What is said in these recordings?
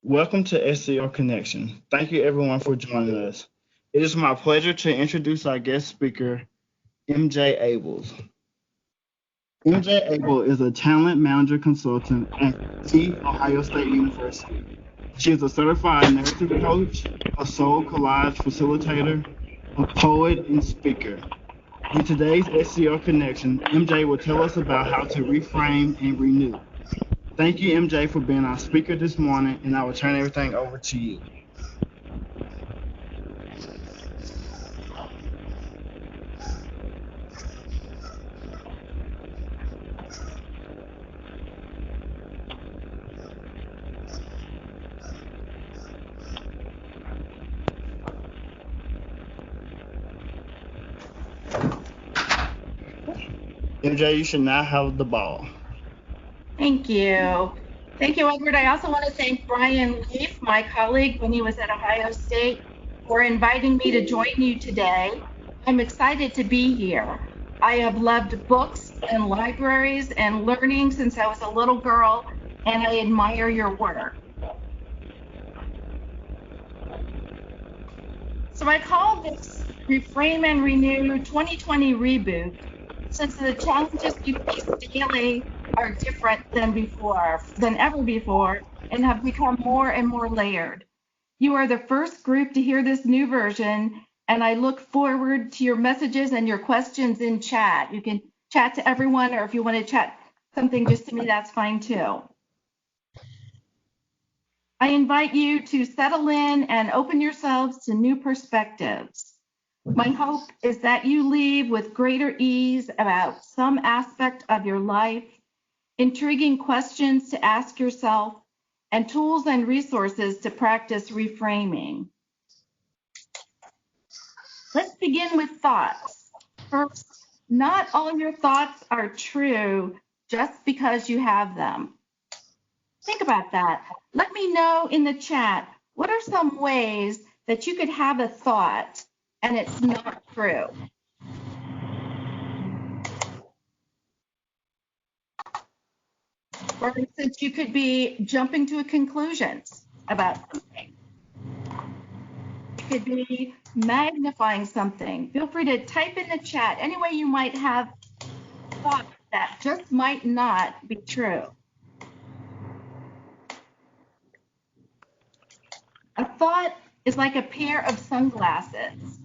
Welcome to SCR Connection. Thank you everyone for joining us. It is my pleasure to introduce our guest speaker, MJ Abels. MJ Abel is a talent manager consultant at the Ohio State University. She is a certified narrative coach, a soul collage facilitator, a poet, and speaker. In today's SCR Connection, MJ will tell us about how to reframe and renew. Thank you, MJ, for being our speaker this morning, and I will turn everything over to you. MJ, you should now have the ball. Thank you. Thank you, Edward. I also want to thank Brian Leaf, my colleague when he was at Ohio State, for inviting me to join you today. I'm excited to be here. I have loved books and libraries and learning since I was a little girl, and I admire your work. So I call this Reframe and Renew 2020 Reboot, since the challenges we face daily are different than ever before, and have become more and more layered. You are the first group to hear this new version, and I look forward to your messages and your questions in chat. You can chat to everyone, or if you want to chat something just to me, that's fine too. I invite you to settle in and open yourselves to new perspectives. My hope is that you leave with greater ease about some aspect of your life, intriguing questions to ask yourself, and tools and resources to practice reframing. Let's begin with thoughts. First, not all your thoughts are true just because you have them. Think about that. Let me know in the chat, what are some ways that you could have a thought and it's not true? For instance, you could be jumping to conclusions about something. You could be magnifying something. Feel free to type in the chat any way you might have thoughts that just might not be true. A thought is like a pair of sunglasses.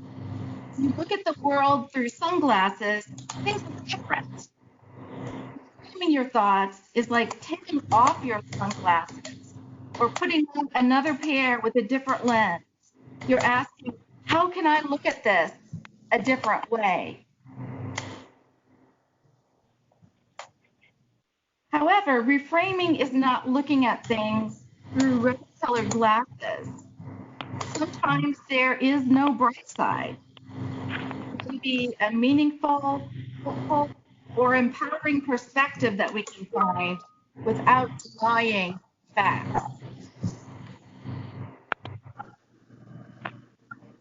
You look at the world through sunglasses, things look different. Framing your thoughts is like taking off your sunglasses or putting on another pair with a different lens. You're asking, how can I look at this a different way? However, reframing is not looking at things through rose-colored glasses. Sometimes there is no bright side. It can be a meaningful, hopeful, or empowering perspective that we can find without denying facts.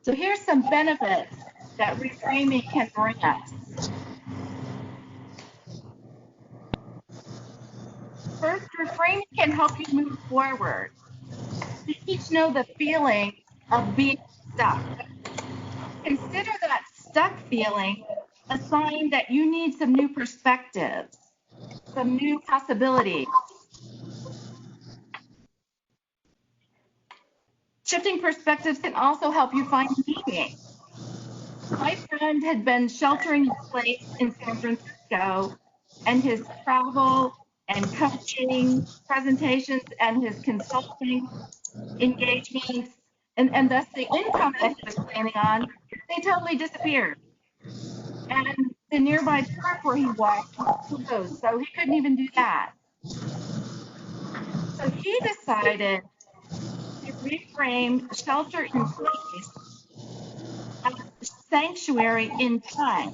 So here's some benefits that reframing can bring us. First, reframing can help you move forward. We each know the feeling of being stuck. Consider that stuck feeling a sign that you need some new perspectives, some new possibilities. Shifting perspectives can also help you find meaning. My friend had been sheltering in place in San Francisco, and his travel and coaching presentations and his consulting engagements, and thus the income that he was planning on, they totally disappeared. And the nearby park where he walked was closed, so he couldn't even do that. So he decided to reframe shelter in place as a sanctuary in time.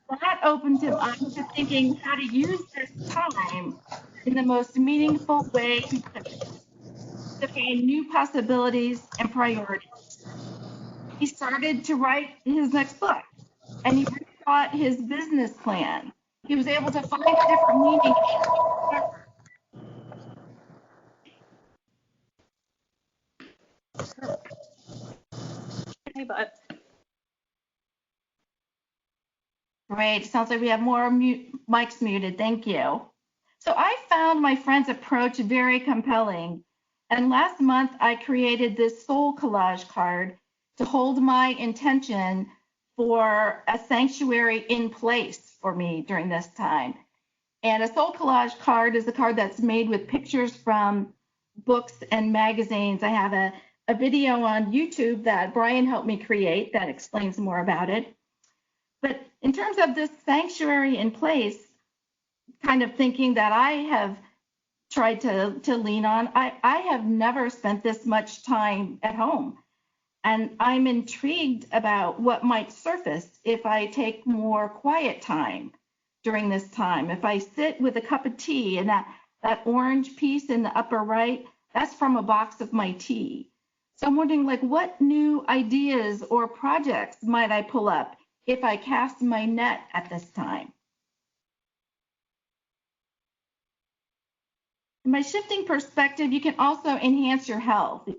That opened him up to thinking how to use this time in the most meaningful way he could, to find new possibilities and priorities. He started to write his next book, and he rethought his business plan. He was able to find a different meaning. Hey, bud. Great. Sounds like we have more mics muted. Thank you. So I found my friend's approach very compelling. And last month, I created this soul collage card to hold my intention for a sanctuary in place for me during this time. And a soul collage card is a card that's made with pictures from books and magazines. I have a video on YouTube that Brian helped me create that explains more about it. But in terms of this sanctuary in place, kind of thinking that I have tried to lean on, I have never spent this much time at home. And I'm intrigued about what might surface if I take more quiet time during this time. If I sit with a cup of tea, and that orange piece in the upper right, that's from a box of my tea. So I'm wondering, like, what new ideas or projects might I pull up if I cast my net at this time? In my shifting perspective, you can also enhance your health.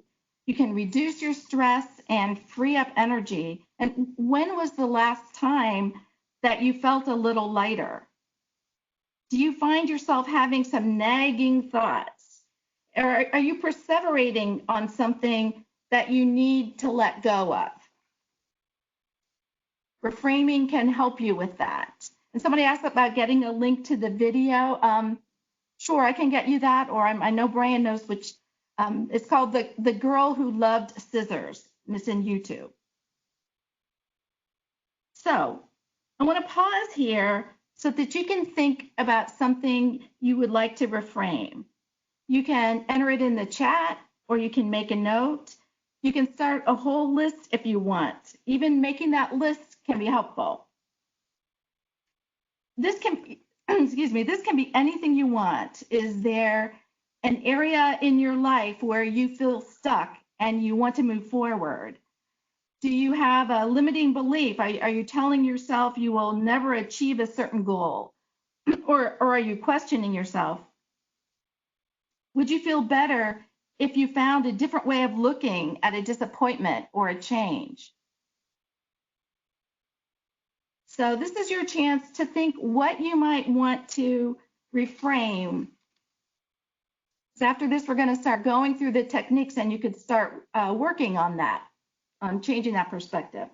You can reduce your stress and free up energy. And when was the last time that you felt a little lighter? Do you find yourself having some nagging thoughts? Or are you perseverating on something that you need to let go of? Reframing can help you with that. And somebody asked about getting a link to the video. Sure, I can get you that, or I know Brian knows which. It's called The Girl Who Loved Scissors, and it's in YouTube. So I want to pause here so that you can think about something you would like to reframe. You can enter it in the chat, or you can make a note. You can start a whole list if you want. Even making that list can be helpful. This can be, excuse me, this can be anything you want. Is there an area in your life where you feel stuck and you want to move forward? Do you have a limiting belief? Are you telling yourself you will never achieve a certain goal? Or are you questioning yourself? Would you feel better if you found a different way of looking at a disappointment or a change? So this is your chance to think what you might want to reframe. So after this, we're going to start going through the techniques, and you could start working on that, on changing that perspective.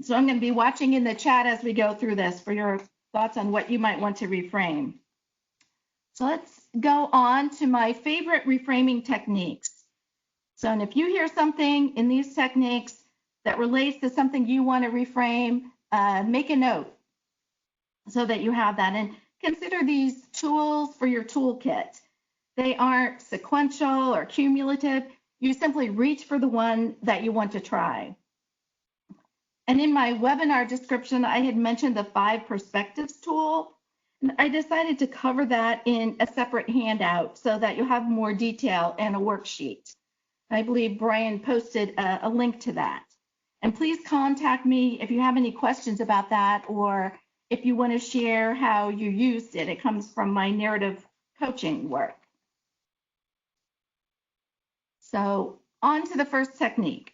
So I'm going to be watching in the chat as we go through this for your thoughts on what you might want to reframe. So let's go on to my favorite reframing techniques. So, and if you hear something in these techniques that relates to something you want to reframe, make a note so that you have that. And consider these tools for your toolkit. They aren't sequential or cumulative. You simply reach for the one that you want to try. And in my webinar description, I had mentioned the 5 perspectives tool. And I decided to cover that in a separate handout so that you'll have more detail and a worksheet. I believe Brian posted a link to that. And please contact me if you have any questions about that, or if you want to share how you used it. It comes from my narrative coaching work. So on to the first technique.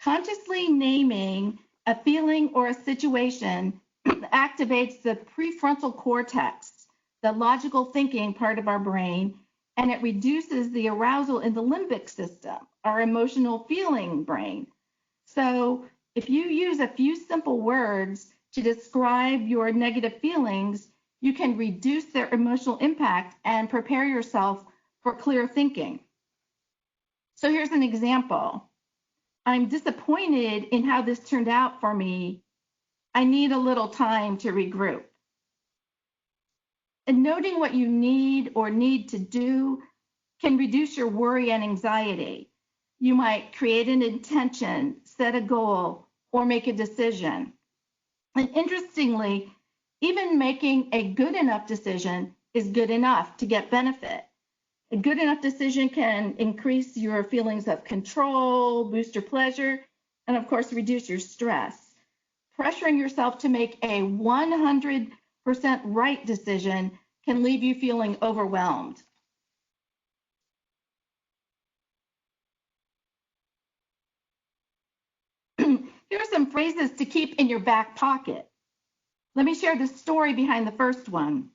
Consciously naming a feeling or a situation activates the prefrontal cortex, the logical thinking part of our brain, and it reduces the arousal in the limbic system, our emotional feeling brain. So if you use a few simple words to describe your negative feelings, you can reduce their emotional impact and prepare yourself for clear thinking. So here's an example. I'm disappointed in how this turned out for me. I need a little time to regroup. And noting what you need or need to do can reduce your worry and anxiety. You might create an intention, set a goal, or make a decision. And interestingly, even making a good enough decision is good enough to get benefit. A good enough decision can increase your feelings of control, boost your pleasure, and of course, reduce your stress. Pressuring yourself to make a 100% right decision can leave you feeling overwhelmed. Here are some phrases to keep in your back pocket. Let me share the story behind the first one.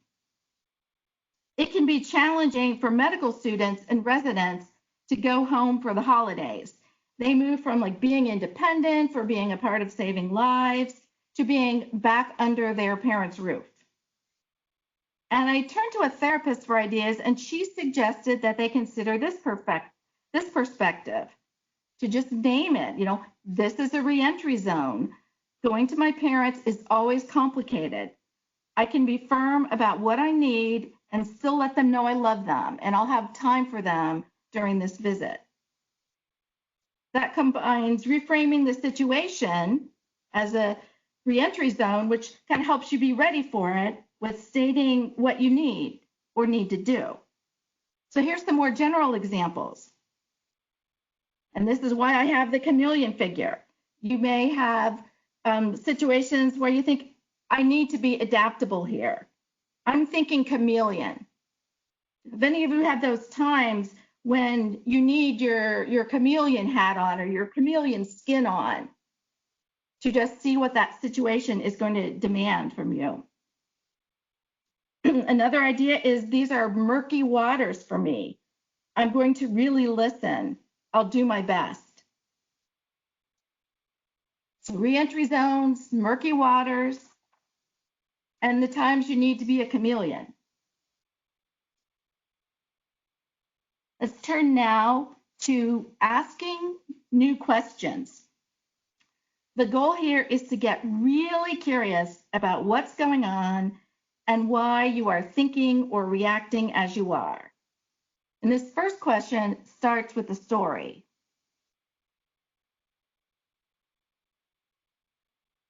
It can be challenging for medical students and residents to go home for the holidays. They move from like being independent, for being a part of saving lives, to being back under their parents' roof. And I turned to a therapist for ideas, and she suggested that they consider this perspective, to just name it. You know, this is a reentry zone. Going to my parents is always complicated. I can be firm about what I need and still let them know I love them, and I'll have time for them during this visit. That combines reframing the situation as a reentry zone, which kind of helps you be ready for it, with stating what you need or need to do. So here's some more general examples. And this is why I have the chameleon figure. You may have situations where you think, I need to be adaptable here. I'm thinking chameleon. Have any of you had those times when you need your chameleon hat on or your chameleon skin on to just see what that situation is going to demand from you? Another idea is, these are murky waters for me. I'm going to really listen. I'll do my best. So reentry zones, murky waters, and the times you need to be a chameleon. Let's turn now to asking new questions. The goal here is to get really curious about what's going on and why you are thinking or reacting as you are. And this first question starts with a story.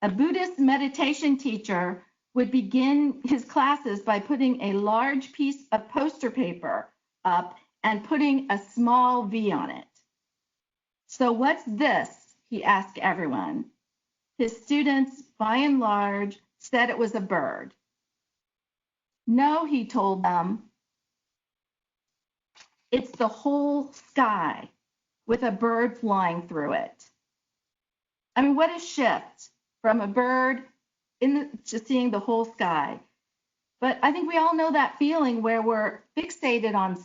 A Buddhist meditation teacher would begin his classes by putting a large piece of poster paper up and putting a small V on it. So what's this? He asked everyone. His students, by and large, said it was a bird. No, he told them, it's the whole sky with a bird flying through it. I mean, what a shift from a bird to seeing the whole sky. But I think we all know that feeling where we're fixated on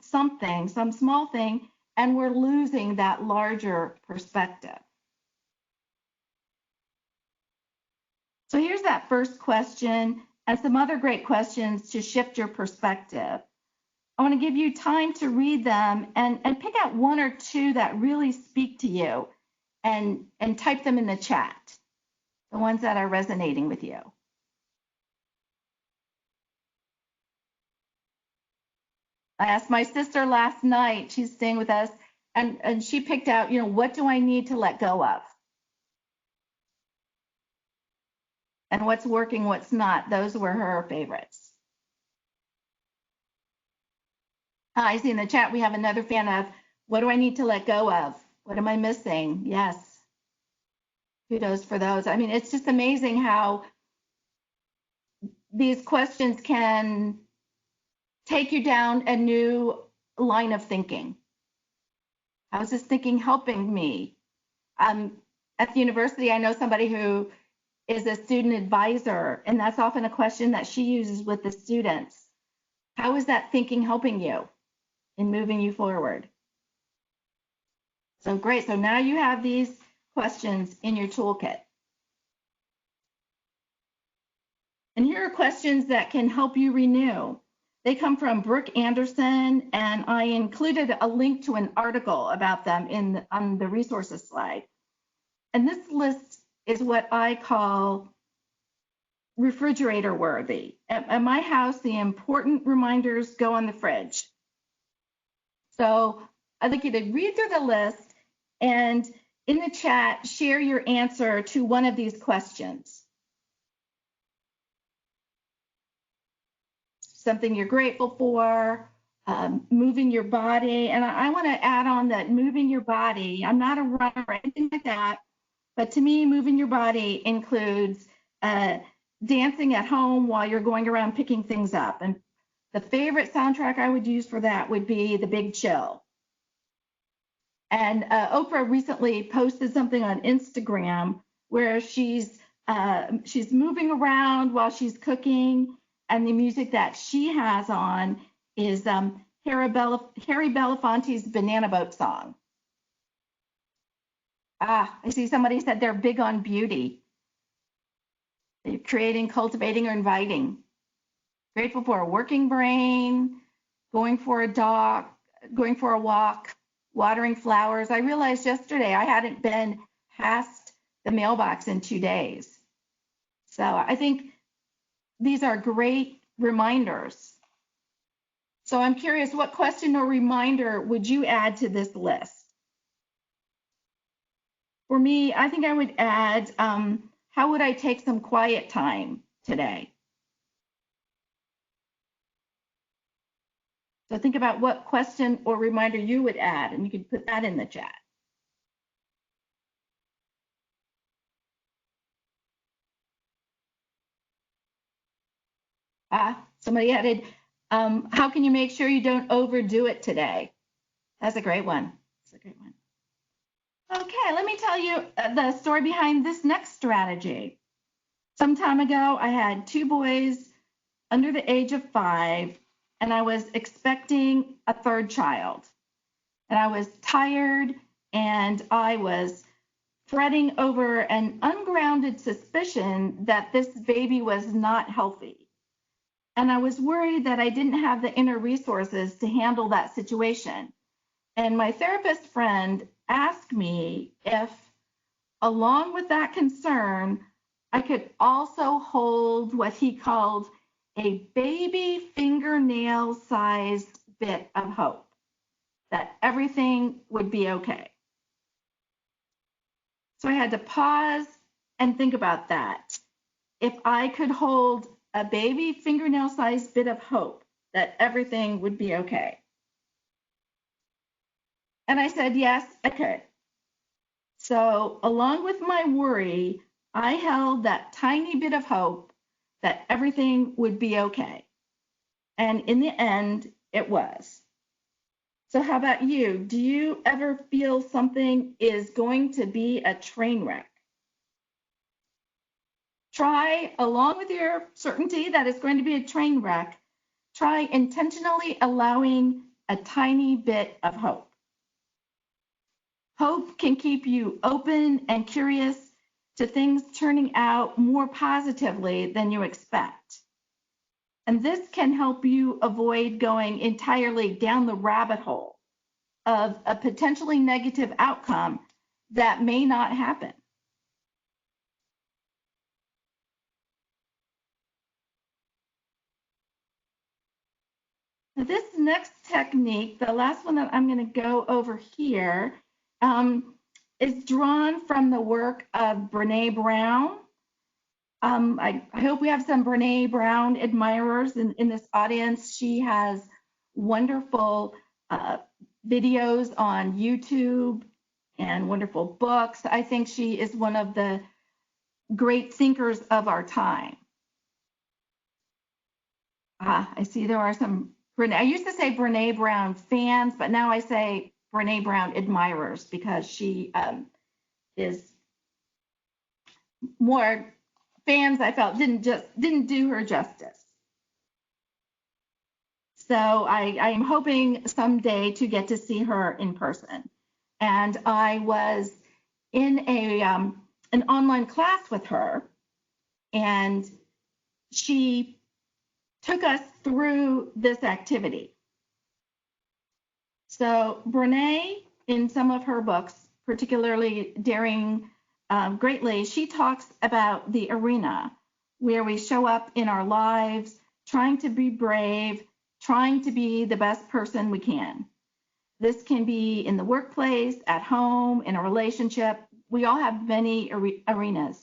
something, some small thing, and we're losing that larger perspective. So here's that first question and some other great questions to shift your perspective. I want to give you time to read them and pick out one or two that really speak to you and type them in the chat, the ones that are resonating with you. I asked my sister last night, she's staying with us, and she picked out, you know, what do I need to let go of? And what's working, what's not. Those were her favorites. I see in the chat we have another fan of, what do I need to let go of? What am I missing? Yes. Kudos for those. I mean, it's just amazing how these questions can take you down a new line of thinking. How is this thinking helping me? At the university, I know somebody who is a student advisor, and that's often a question that she uses with the students. How is that thinking helping you in moving you forward? So great. So now you have these questions in your toolkit. And here are questions that can help you renew. They come from Brooke Anderson, and I included a link to an article about them on the resources slide. And this list is what I call refrigerator worthy. At my house, the important reminders go on the fridge. So I'd like you to read through the list and in the chat, share your answer to one of these questions. Something you're grateful for, moving your body. And I want to add on that moving your body, I'm not a runner or anything like that, but to me, moving your body includes dancing at home while you're going around picking things up. And the favorite soundtrack I would use for that would be The Big Chill. And Oprah recently posted something on Instagram where she's moving around while she's cooking, and the music that she has on is Harry Belafonte's Banana Boat song. I see somebody said they're big on beauty. They're creating, cultivating, or inviting. Grateful for a working brain, going for a walk, watering flowers. I realized yesterday I hadn't been past the mailbox in 2 days. So I think these are great reminders. So I'm curious, what question or reminder would you add to this list? For me, I think I would add, how would I take some quiet time today? So think about what question or reminder you would add, and you can put that in the chat. Somebody added, how can you make sure you don't overdo it today? That's a great one. That's a great one. Okay, let me tell you the story behind this next strategy. Some time ago, I had 2 boys under the age of 5, and I was expecting a 3rd child. And I was tired, and I was fretting over an ungrounded suspicion that this baby was not healthy. And I was worried that I didn't have the inner resources to handle that situation. And my therapist friend asked me if, along with that concern, I could also hold what he called a baby fingernail-sized bit of hope, that everything would be okay. So I had to pause and think about that. If I could hold a baby fingernail-sized bit of hope that everything would be okay. And I said, yes, I could. So along with my worry, I held that tiny bit of hope that everything would be okay. And in the end, it was. So how about you? Do you ever feel something is going to be a train wreck? Try, along with your certainty that it's going to be a train wreck, try intentionally allowing a tiny bit of hope. Hope can keep you open and curious to things turning out more positively than you expect. And this can help you avoid going entirely down the rabbit hole of a potentially negative outcome that may not happen. Now, this next technique, the last one that I'm going to go over here, is drawn from the work of Brené Brown. I hope we have some Brené Brown admirers in this audience. She has wonderful videos on YouTube and wonderful books. I think she is one of the great thinkers of our time. I see there are some I used to say Brené Brown fans, but now I say Brené Brown admirers because she is more fans. I felt didn't do her justice. So I am hoping someday to get to see her in person. And I was in an online class with her, and she took us through this activity. So Brené, in some of her books, particularly Daring Greatly, she talks about the arena where we show up in our lives, trying to be brave, trying to be the best person we can. This can be in the workplace, at home, in a relationship. We all have many arenas.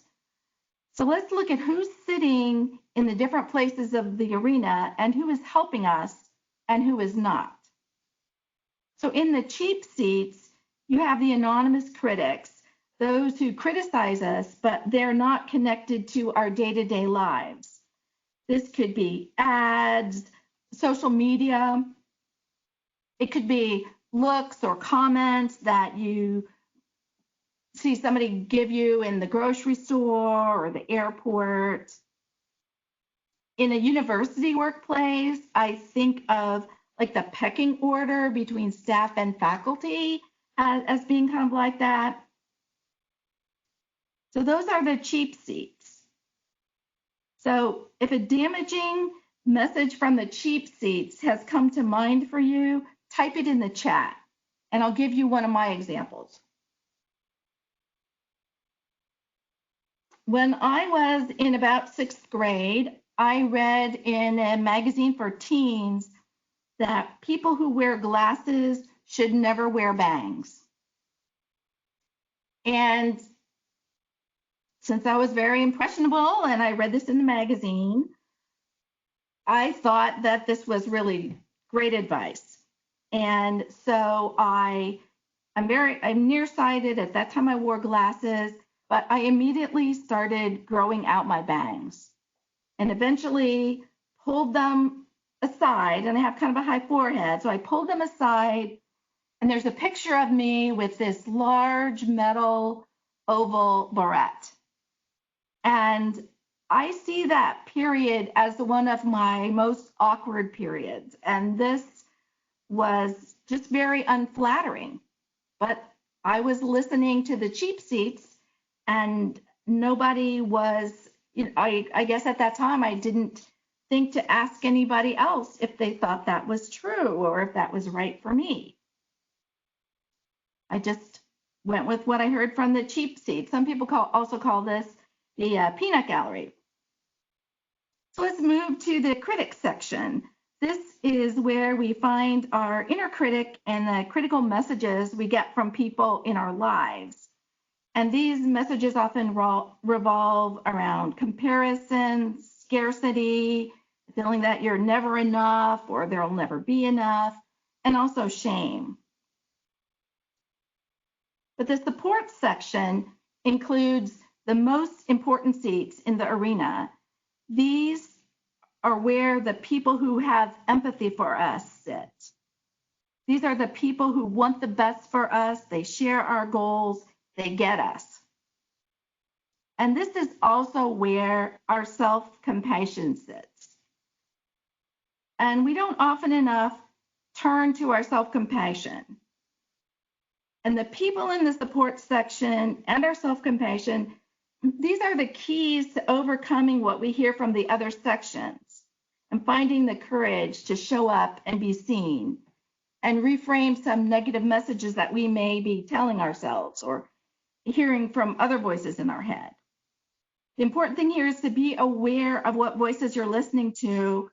So let's look at who's sitting in the different places of the arena and who is helping us and who is not. So in the cheap seats, you have the anonymous critics, those who criticize us, but they're not connected to our day-to-day lives. This could be ads, social media. It could be looks or comments that you see somebody give you in the grocery store or the airport. In a university workplace, I think of like the pecking order between staff and faculty as being kind of like that. So those are the cheap seats. So if a damaging message from the cheap seats has come to mind for you, type it in the chat, and I'll give you one of my examples. When I was in about 6th grade, I read in a magazine for teens that people who wear glasses should never wear bangs. And since I was very impressionable and I read this in the magazine, I thought that this was really great advice. And so I'm nearsighted. At that time I wore glasses, but I immediately started growing out my bangs and eventually pulled them aside. And I have kind of a high forehead, so I pulled them aside, and there's a picture of me with this large metal oval barrette. And I see that period as one of my most awkward periods. And this was just very unflattering. But I was listening to the cheap seats, and nobody was, I guess at that time I didn't think to ask anybody else if they thought that was true or if that was right for me. I just went with what I heard from the cheap seats. Some people also call this the peanut gallery. So let's move to the critic section. This is where we find our inner critic and the critical messages we get from people in our lives. And these messages often revolve around comparison, scarcity, feeling that you're never enough or there'll never be enough, and also shame. But the support section includes the most important seats in the arena. These are where the people who have empathy for us sit. These are the people who want the best for us. They share our goals. They get us. And this is also where our self-compassion sits. And we don't often enough turn to our self-compassion. And the people in the support section and our self-compassion, these are the keys to overcoming what we hear from the other sections and finding the courage to show up and be seen and reframe some negative messages that we may be telling ourselves or hearing from other voices in our head. The important thing here is to be aware of what voices you're listening to,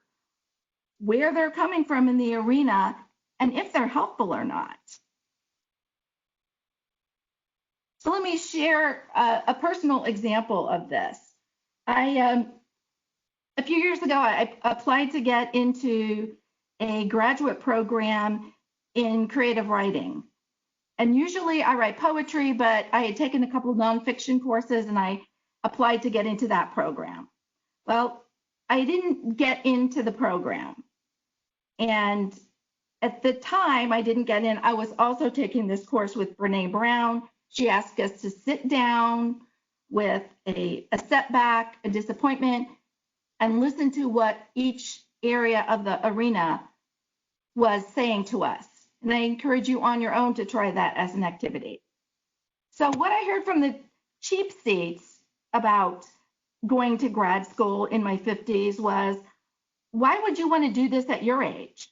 where they're coming from in the arena, and if they're helpful or not. So let me share a personal example of this. A few years ago, I applied to get into a graduate program in creative writing. And usually I write poetry, but I had taken a couple of nonfiction courses and I applied to get into that program. Well, I didn't get into the program. And at the time I didn't get in, I was also taking this course with Brene Brown. She asked us to sit down with a setback, a disappointment, and listen to what each area of the arena was saying to us. And I encourage you on your own to try that as an activity. So what I heard from the cheap seats about going to grad school in my 50s was, why would you want to do this at your age?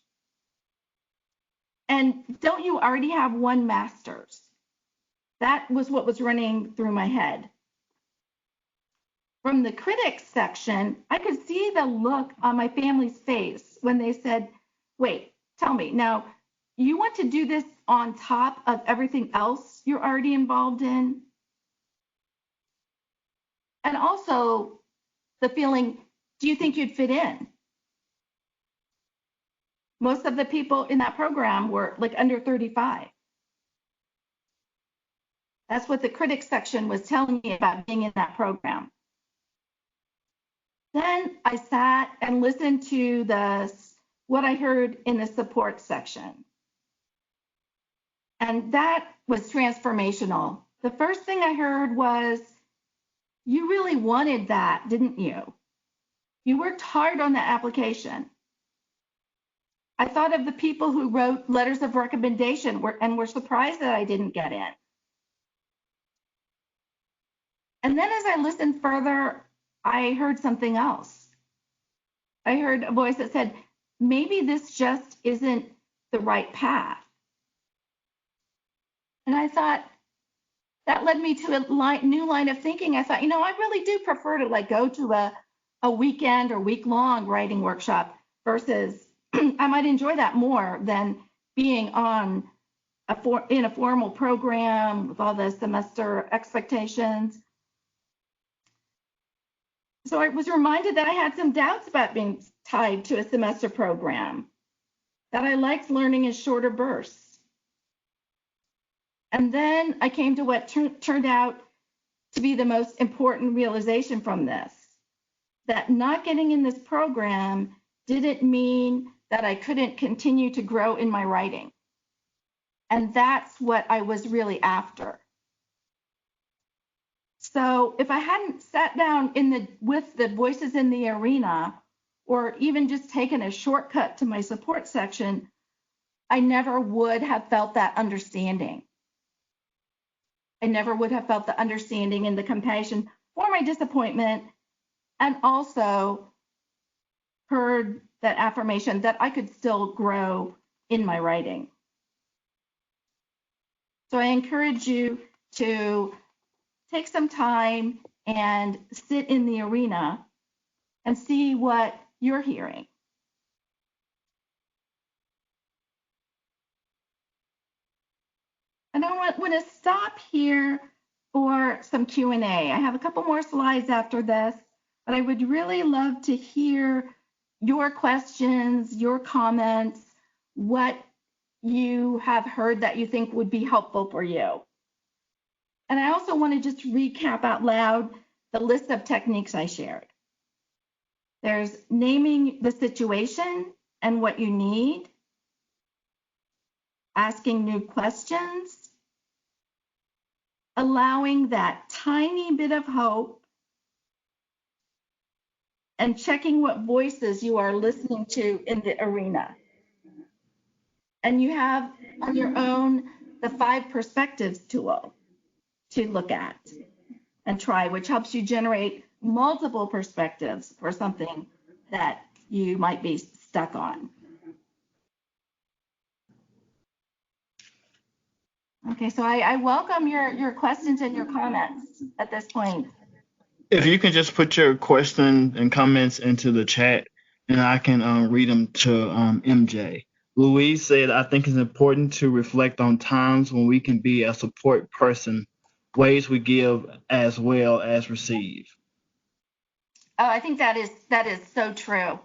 And don't you already have one master's? That was what was running through my head. From the critics section, I could see the look on my family's face when they said, wait, tell me, now, you want to do this on top of everything else you're already involved in? And also the feeling, do you think you'd fit in? Most of the people in that program were like under 35. That's what the critics section was telling me about being in that program. Then I sat and listened to what I heard in the support section. And that was transformational. The first thing I heard was, you really wanted that, didn't you? You worked hard on that application. I thought of the people who wrote letters of recommendation and were surprised that I didn't get in. And then as I listened further, I heard something else. I heard a voice that said, maybe this just isn't the right path. And I thought, that led me to a new line of thinking. I thought, I really do prefer to go to a weekend or week-long writing workshop versus I might enjoy that more than being on in a formal program with all the semester expectations. So I was reminded that I had some doubts about being tied to a semester program, that I liked learning in shorter bursts. And then I came to what turned out to be the most important realization from this, that not getting in this program didn't mean that I couldn't continue to grow in my writing. And that's what I was really after. So if I hadn't sat down with the voices in the arena, or even just taken a shortcut to my support section, I never would have felt that understanding. I never would have felt the understanding and the compassion for my disappointment, and also heard that affirmation that I could still grow in my writing. So I encourage you to take some time and sit in the arena and see what you're hearing. And I want to stop here for some Q&A. I have a couple more slides after this, but I would really love to hear your questions, your comments, what you have heard that you think would be helpful for you. And I also want to just recap out loud the list of techniques I shared. There's naming the situation and what you need, asking new questions, allowing that tiny bit of hope, and checking what voices you are listening to in the arena. And you have on your own the 5 perspectives tool to look at and try, which helps you generate multiple perspectives for something that you might be stuck on. Okay, so I welcome your questions and your comments at this point. If you can just put your question and comments into the chat, and I can read them to MJ. Louise said, I think it's important to reflect on times when we can be a support person, ways we give as well as receive. Oh, I think that is so true.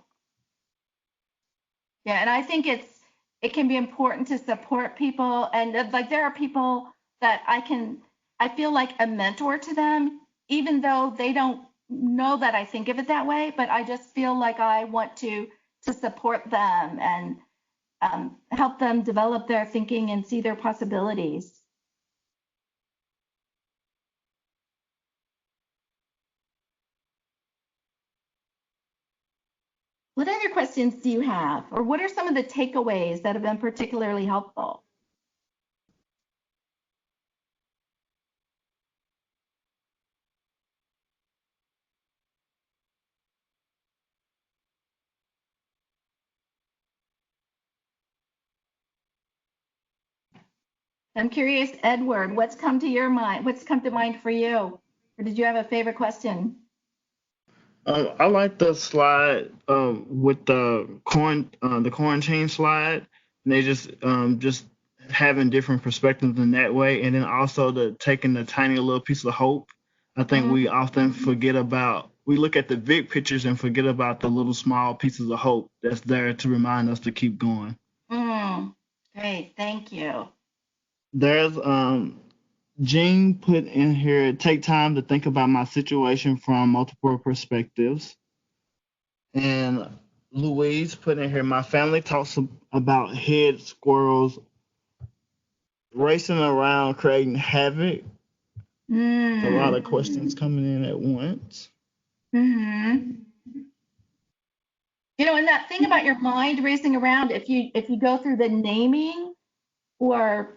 Yeah, and I think it can be important to support people, and there are people that I feel like a mentor to them, even though they don't know that I think of it that way, but I just feel like I want to support them and help them develop their thinking and see their possibilities. What other questions do you have? Or what are some of the takeaways that have been particularly helpful? I'm curious, Edward, what's come to your mind? What's come to mind for you? Or did you have a favorite question? I like the slide with the quarantine slide. And they just having different perspectives in that way, and then also taking the tiny little piece of hope. I think we often forget about. We look at the big pictures and forget about the little small pieces of hope that's there to remind us to keep going. Great, thank you. There's Jean put in here, take time to think about my situation from multiple perspectives. And Louise put in here, my family talks about head squirrels racing around, creating havoc. A lot of Mm. questions coming in at once. Mm-hmm. You know, and that thing about your mind racing around, if you go through the naming or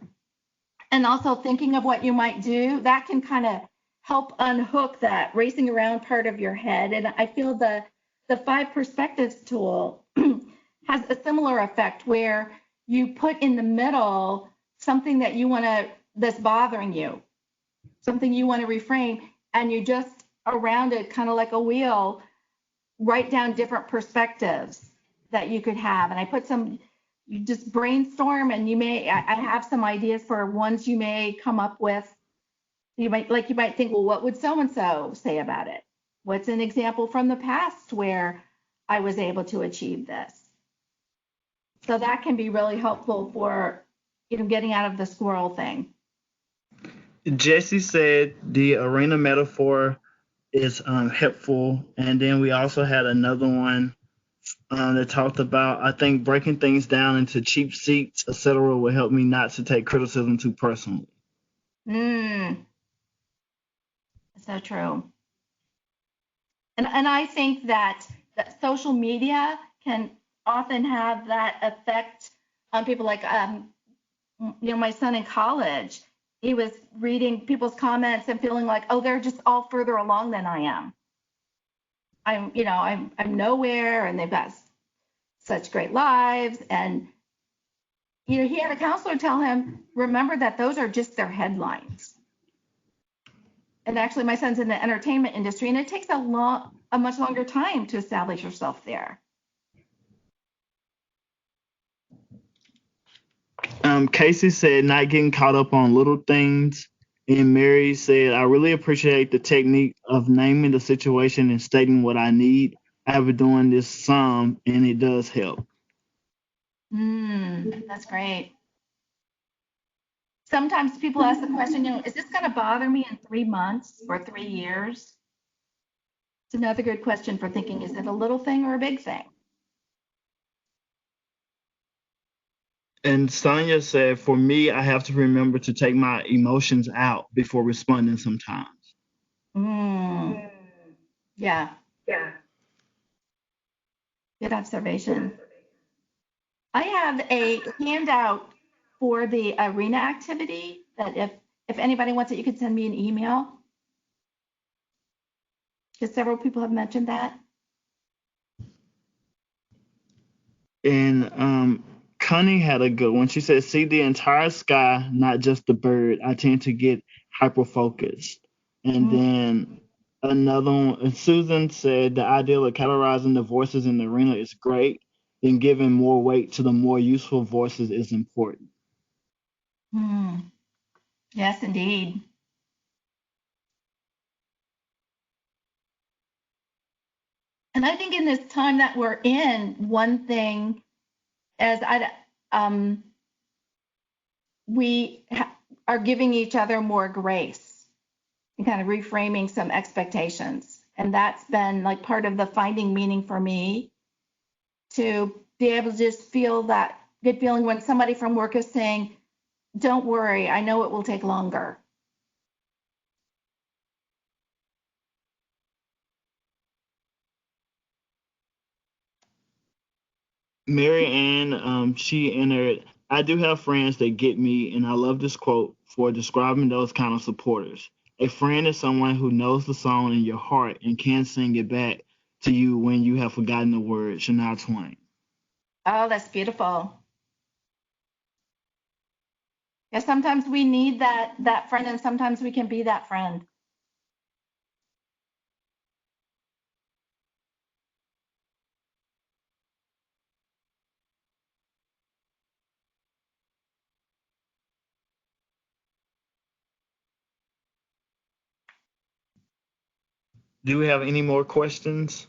and also thinking of what you might do, that can kind of help unhook that racing around part of your head. And I feel the five perspectives tool has a similar effect where you put in the middle something that you want to that's bothering you, something you want to reframe, and you just around it, kind of like a wheel, write down different perspectives that you could have. And I put some, you just brainstorm, and I have some ideas for ones you may come up with. You might think, well, what would so and so say about it? What's an example from the past where I was able to achieve this? So that can be really helpful for, getting out of the squirrel thing. Jesse said the arena metaphor is helpful, and then we also had another one that talked about, I think breaking things down into cheap seats, etc., will help me not to take criticism too personally. So true. And I think that social media can often have that effect on people. Like, my son in college, he was reading people's comments and feeling like, oh, they're just all further along than I am. I'm nowhere, and they've got such great lives. And, he had a counselor tell him, remember that those are just their headlines. And actually, my son's in the entertainment industry, and it takes a much longer time to establish yourself there. Casey said not getting caught up on little things. And Mary said, I really appreciate the technique of naming the situation and stating what I need. I have been doing this some, and it does help. That's great. Sometimes people ask the question, is this going to bother me in 3 months or 3 years? It's another good question for thinking, is it a little thing or a big thing? And Sonia said, for me, I have to remember to take my emotions out before responding sometimes. Yeah. Good observation. I have a handout for the arena activity that if anybody wants it, you could send me an email. Because several people have mentioned that. And Connie had a good one. She said, see the entire sky, not just the bird. I tend to get hyper focused. And then another one, Susan said, the idea of categorizing the voices in the arena is great, and giving more weight to the more useful voices is important. Yes, indeed. And I think in this time that we're in, one thing as we are giving each other more grace and kind of reframing some expectations. And that's been like part of the finding meaning for me, to be able to just feel that good feeling when somebody from work is saying, don't worry, I know it will take longer. Mary Ann, she entered, I do have friends that get me, and I love this quote for describing those kind of supporters. A friend is someone who knows the song in your heart and can sing it back to you when you have forgotten the words. Shania Twain. Oh, that's beautiful. Yeah, sometimes we need that friend, and sometimes we can be that friend. Do we have any more questions?